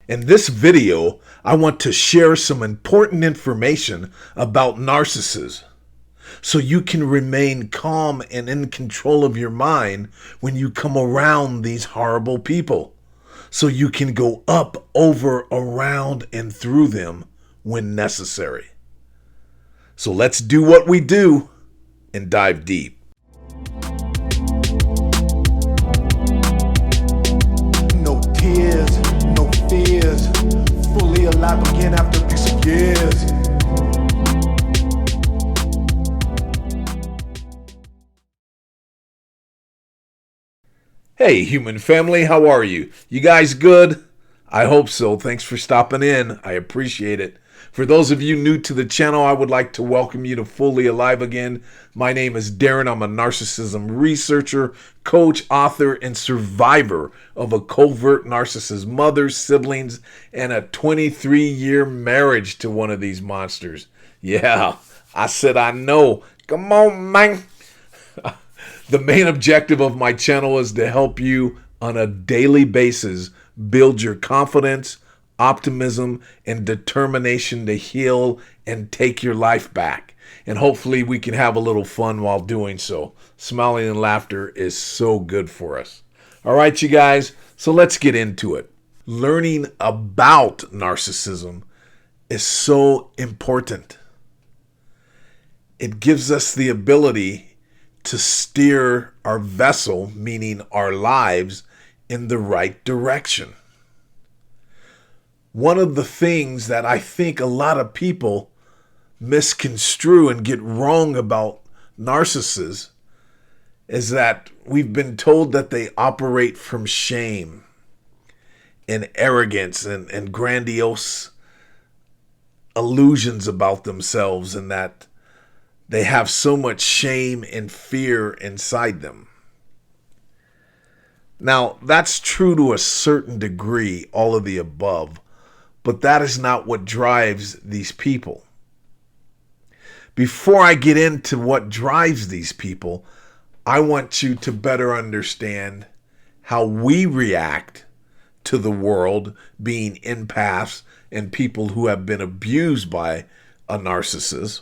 In this video, I want to share some important information about narcissists so you can remain calm and in control of your mind when you come around these horrible people, so you can go up, over, around, and through them when necessary. So let's do what we do and dive deep. No tears, no fears, fully alive again after a piece of years. Hey, human family, how are you? You guys good? I hope so. Thanks for stopping in. I appreciate it. For those of you new to the channel, I would like to welcome you to Fully Alive Again. My name is Darren. I'm a narcissism researcher, coach, author, and survivor of a covert narcissist mother, siblings, and a 23-year marriage to one of these monsters. Yeah, I said I know. Come on, man. The main objective of my channel is to help you on a daily basis build your confidence, optimism, and determination to heal and take your life back. And hopefully we can have a little fun while doing so. Smiling and laughter is so good for us. All right, you guys, so let's get into it. Learning about narcissism is so important. It gives us the ability to steer our vessel, meaning our lives, in the right direction. One of the things that I think a lot of people misconstrue and get wrong about narcissists is that we've been told that they operate from shame and arrogance and grandiose illusions about themselves, and that they have so much shame and fear inside them. Now, that's true to a certain degree, all of the above, but that is not what drives these people. Before I get into what drives these people, I want you to better understand how we react to the world, being empaths and people who have been abused by a narcissist,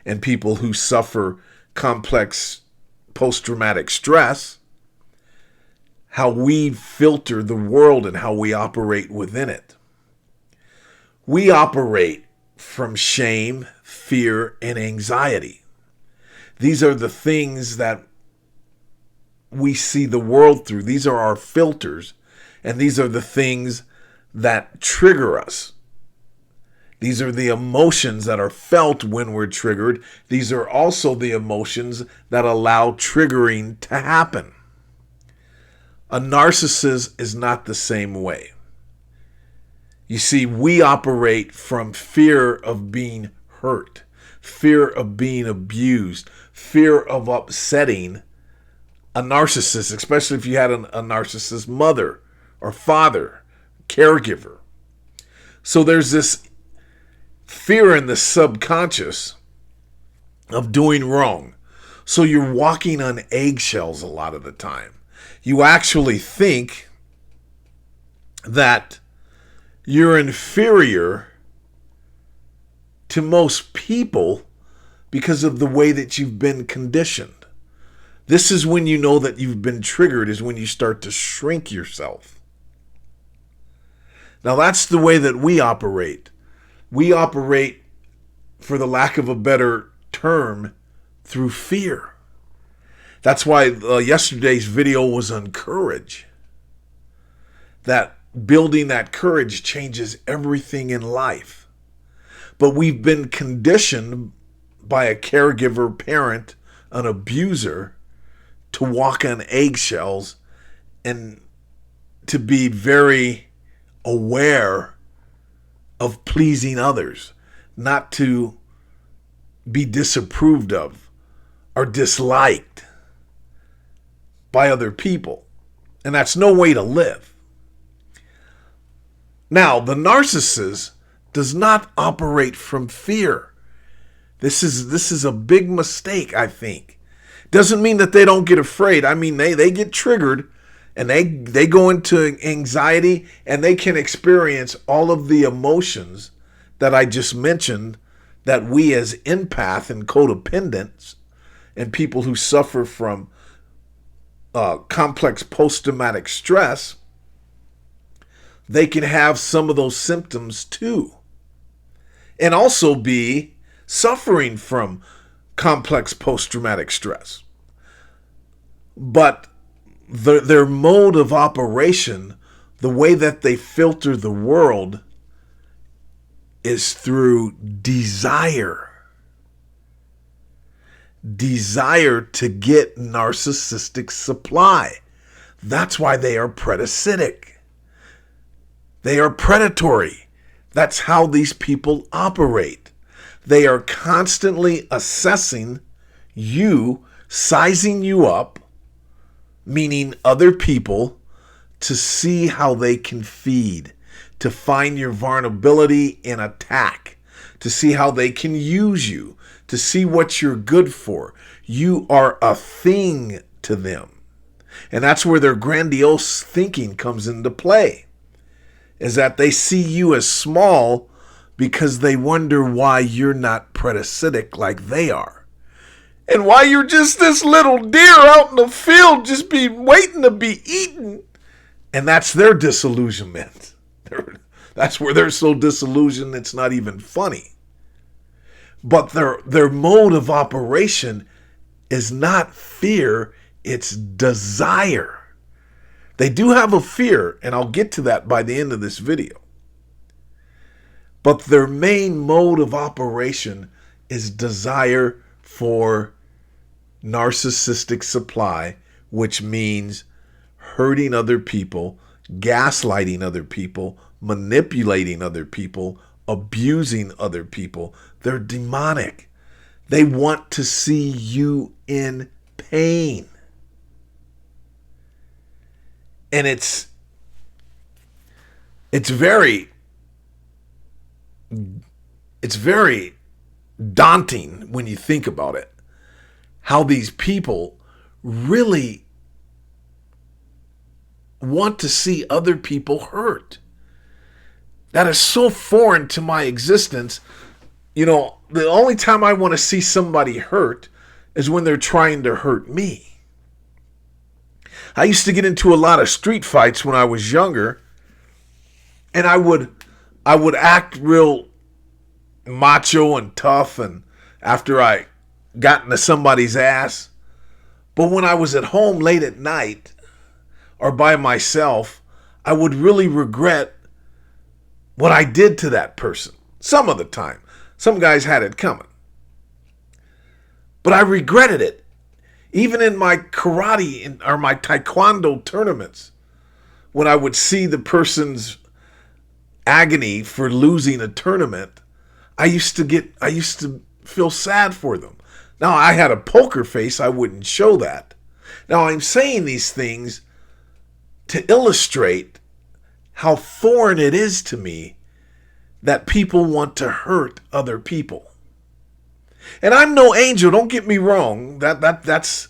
and people who suffer complex post-traumatic stress, how we filter the world and how we operate within it. We operate from shame, fear, and anxiety. These are the things that we see the world through. These are our filters, and these are the things that trigger us. These are the emotions that are felt when we're triggered. These are also the emotions that allow triggering to happen. A narcissist is not the same way. You see, we operate from fear of being hurt, fear of being abused, fear of upsetting a narcissist, especially if you had a narcissist mother or father, caregiver. So there's this fear in the subconscious of doing wrong. So you're walking on eggshells a lot of the time. You actually think that you're inferior to most people because of the way that you've been conditioned. This is when you know that you've been triggered, is when you start to shrink yourself. Now that's the way that we operate. We operate, for the lack of a better term, through fear. That's why yesterday's video was on courage. That building that courage changes everything in life. But we've been conditioned by a caregiver, parent, an abuser, to walk on eggshells and to be very aware of pleasing others, not to be disapproved of or disliked by other people. And that's no way to live. Now, the narcissist does not operate from fear. This is a big mistake, I think. Doesn't mean that they don't get afraid. I mean, they get triggered And they go into anxiety, and they can experience all of the emotions that I just mentioned that we as empath and codependents and people who suffer from complex post-traumatic stress, they can have some of those symptoms too. And also be suffering from complex post-traumatic stress. But their mode of operation, the way that they filter the world, is through desire. Desire to get narcissistic supply. That's why they are parasitic. They are predatory. That's how these people operate. They are constantly assessing you, sizing you up, meaning other people, to see how they can feed, to find your vulnerability and attack, to see how they can use you, to see what you're good for. You are a thing to them. And that's where their grandiose thinking comes into play, is that they see you as small because they wonder why you're not parasitic like they are. And why you're just this little deer out in the field just be waiting to be eaten. And that's their disillusionment. That's where they're so disillusioned it's not even funny. But their mode of operation is not fear, it's desire. They do have a fear, and I'll get to that by the end of this video. But their main mode of operation is desire for narcissistic supply, which means hurting other people, gaslighting other people, manipulating other people, abusing other people. They're demonic. They want to see you in pain. And it's very daunting when you think about it, how these people really want to see other people hurt. That is so foreign to my existence. You know, the only time I want to see somebody hurt is when they're trying to hurt me. I used to get into a lot of street fights when I was younger, and I would act real macho and tough, and after I got into somebody's ass. But when I was at home late at night or by myself, I would really regret what I did to that person. Some of the time. Some guys had it coming. But I regretted it. Even in my karate or my taekwondo tournaments, when I would see the person's agony for losing a tournament, I used to feel sad for them. Now, I had a poker face. I wouldn't show that. Now, I'm saying these things to illustrate how foreign it is to me that people want to hurt other people. And I'm no angel, don't get me wrong. That's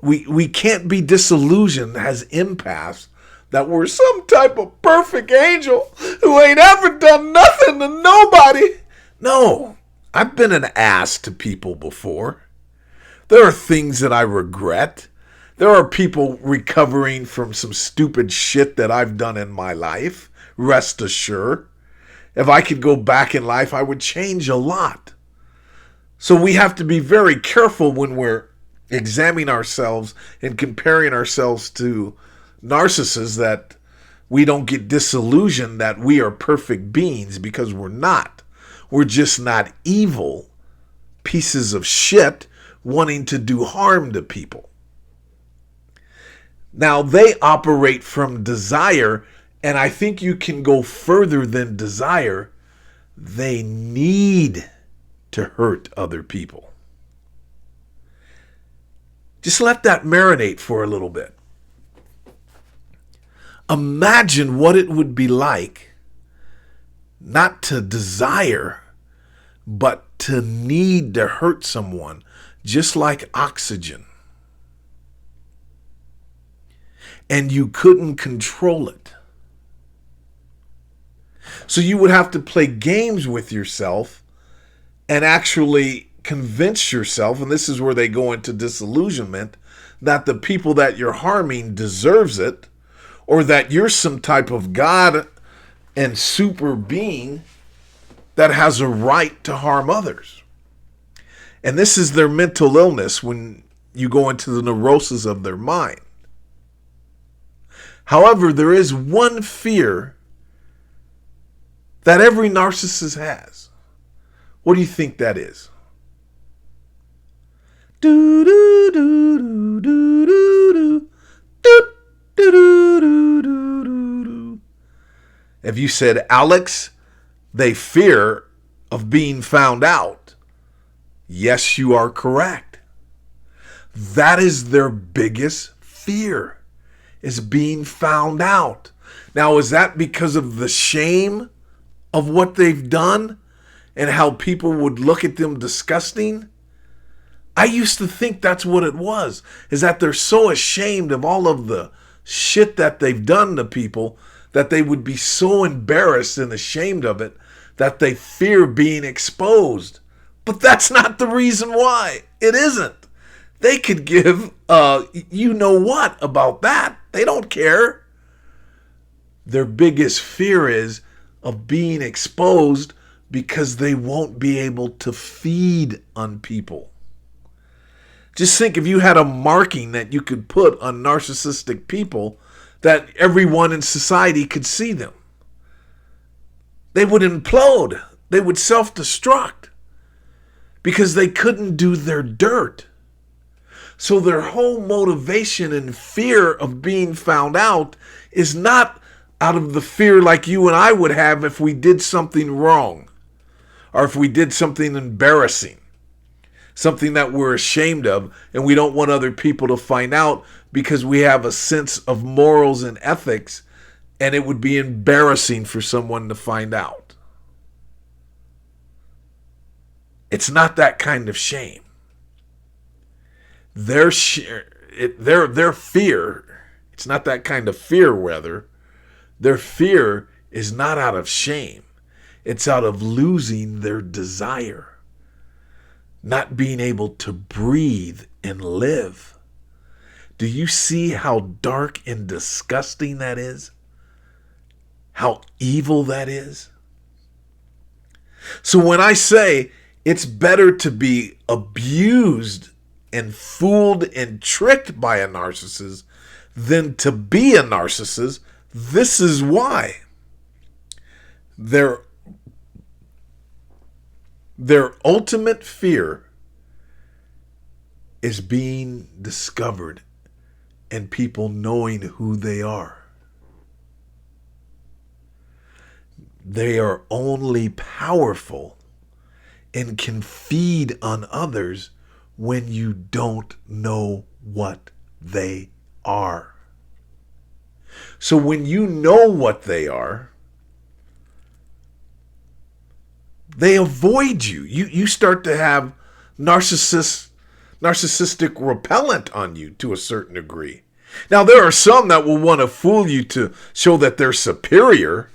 we can't be disillusioned as empaths that we're some type of perfect angel who ain't ever done nothing to nobody. No, I've been an ass to people before. There are things that I regret. There are people recovering from some stupid shit that I've done in my life. Rest assured. If I could go back in life, I would change a lot. So we have to be very careful when we're examining ourselves and comparing ourselves to narcissists, that we don't get disillusioned that we are perfect beings, because we're not. We're just not evil pieces of shit wanting to do harm to people. Now, they operate from desire, and I think you can go further than desire. They need to hurt other people. Just let that marinate for a little bit. Imagine what it would be like not to desire, but to need to hurt someone, just like oxygen. and you couldn't control it. So you would have to play games with yourself and actually convince yourself, and this is where they go into disillusionment, that the people that you're harming deserves it, or that you're some type of God and super being that has a right to harm others. And this is their mental illness when you go into the neurosis of their mind. However, there is one fear that every narcissist has. What do you think that is? Do do do do do do do do do do do do. If you said, Alex, they fear of being found out, yes, you are correct. That is their biggest fear, is being found out. Now, is that because of the shame of what they've done and how people would look at them disgusting? I used to think that's what it was, is that they're so ashamed of all of the shit that they've done to people that they would be so embarrassed and ashamed of it that they fear being exposed. But that's not the reason why. It isn't. They could give you know what about that. They don't care. Their biggest fear is of being exposed because they won't be able to feed on people. Just think if you had a marking that you could put on narcissistic people that everyone in society could see them. They would implode. They would self-destruct because they couldn't do their dirt. So their whole motivation and fear of being found out is not out of the fear like you and I would have if we did something wrong or if we did something embarrassing, something that we're ashamed of and we don't want other people to find out because we have a sense of morals and ethics and it would be embarrassing for someone to find out. It's not that kind of shame. Their fear, it's not that kind of fear, rather. Their fear is not out of shame. It's out of losing their desire. Not being able to breathe and live. Do you see how dark and disgusting that is? How evil that is? So when I say it's better to be abused and fooled and tricked by a narcissist than to be a narcissist, this is why. Their ultimate fear is being discovered and people knowing who they are. They are only powerful and can feed on others when you don't know what they are. So when you know what they are, they avoid you. You start to have narcissistic repellent on you to a certain degree. Now, there are some that will want to fool you to show that they're superior,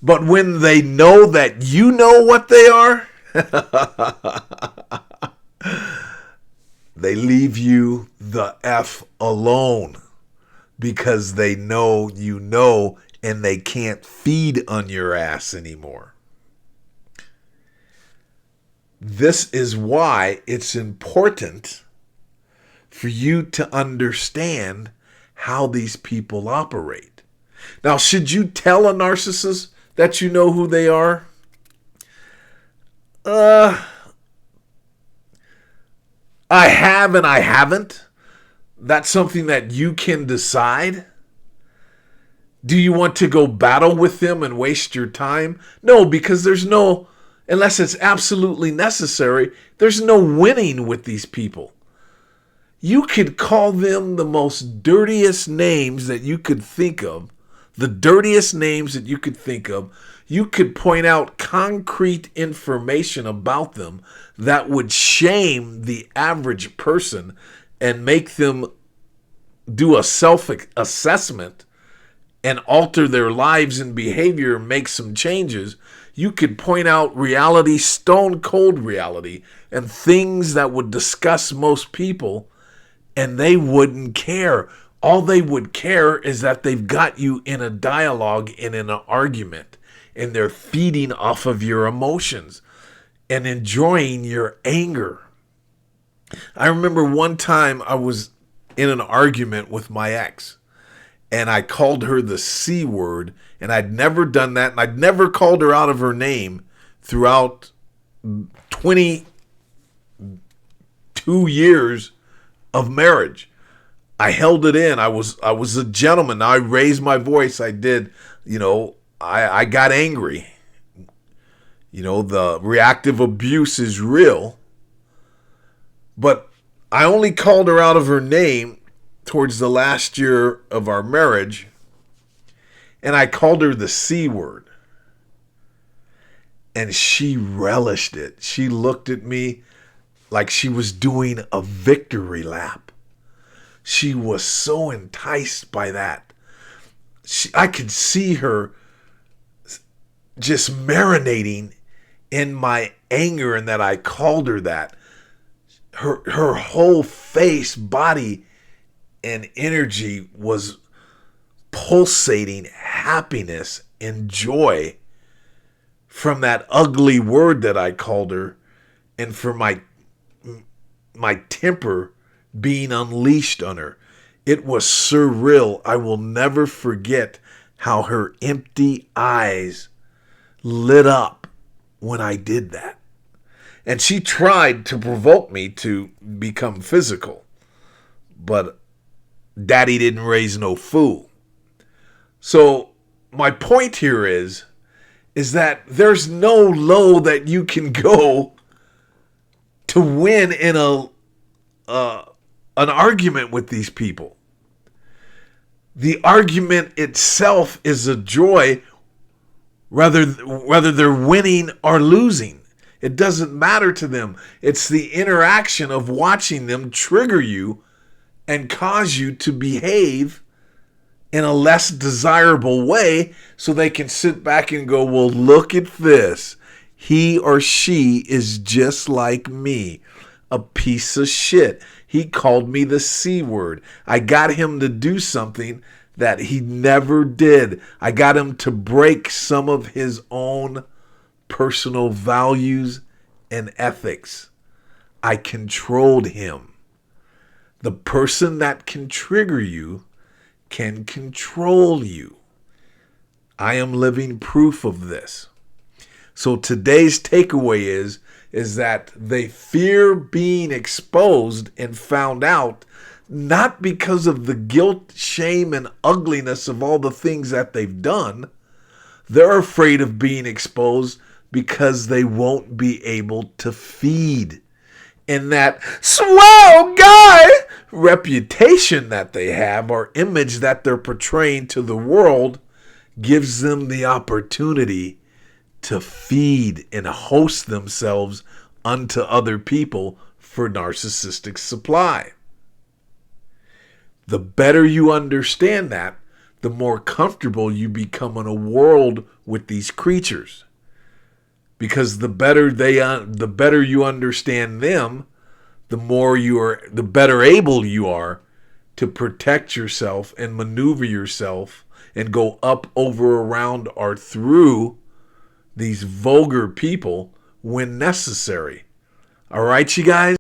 but when they know that you know what they are, they leave you the F alone because they know you know and they can't feed on your ass anymore. This is why it's important for you to understand how these people operate. Now, should you tell a narcissist that you know who they are? I have and I haven't. That's something that you can decide. Do you want to go battle with them and waste your time? No, because there's no, unless it's absolutely necessary, there's no winning with these people. You could call them the most dirtiest names that you could think of. The dirtiest names that you could think of. You could point out concrete information about them that would shame the average person and make them do a self-assessment and alter their lives and behavior and make some changes, you could point out reality, stone cold reality, and things that would disgust most people, and they wouldn't care. All they would care is that they've got you in a dialogue and in an argument, and they're feeding off of your emotions and enjoying your anger. I remember one time I was in an argument with my ex, and I called her the C word, and I'd never done that, and I'd never called her out of her name throughout 22 years of marriage. I held it in. I was a gentleman. I raised my voice. I did, I got angry. The reactive abuse is real. But I only called her out of her name towards the last year of our marriage, and I called her the C word. And she relished it. She looked at me like she was doing a victory lap. She was so enticed by that. I could see her just marinating in my anger and that I called her that. Her whole face, body, and energy was pulsating happiness and joy from that ugly word that I called her, and for my temper being unleashed on her. It was surreal. I will never forget how her empty eyes lit up when I did that. And she tried to provoke me to become physical. But Daddy didn't raise no fool. So my point here is that there's no low that you can go to win in an argument with these people. The argument itself is a joy, whether they're winning or losing. It doesn't matter to them. It's the interaction of watching them trigger you and cause you to behave in a less desirable way, so they can sit back and go, well, look at this. He or she is just like me, a piece of shit. He called me the C word. I got him to do something that he never did. I got him to break some of his own personal values and ethics. I controlled him. The person that can trigger you can control you. I am living proof of this. So today's takeaway is that they fear being exposed and found out, not because of the guilt, shame, and ugliness of all the things that they've done. They're afraid of being exposed because they won't be able to feed. And that swell guy reputation that they have, or image that they're portraying to the world, gives them the opportunity to feed and host themselves unto other people for narcissistic supply. The better you understand that, the more comfortable you become in a world with these creatures. Because the better you understand them, the better able you are to protect yourself and maneuver yourself and go up, over, around, or through these vulgar people when necessary. All right, you guys?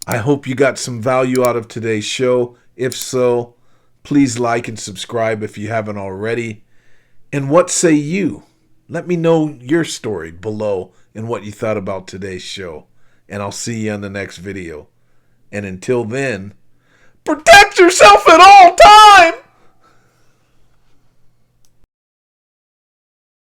I hope you got some value out of today's show. If so, please like and subscribe if you haven't already. And what say you? Let me know your story below and what you thought about today's show. And I'll see you on the next video. And until then, protect yourself at all times!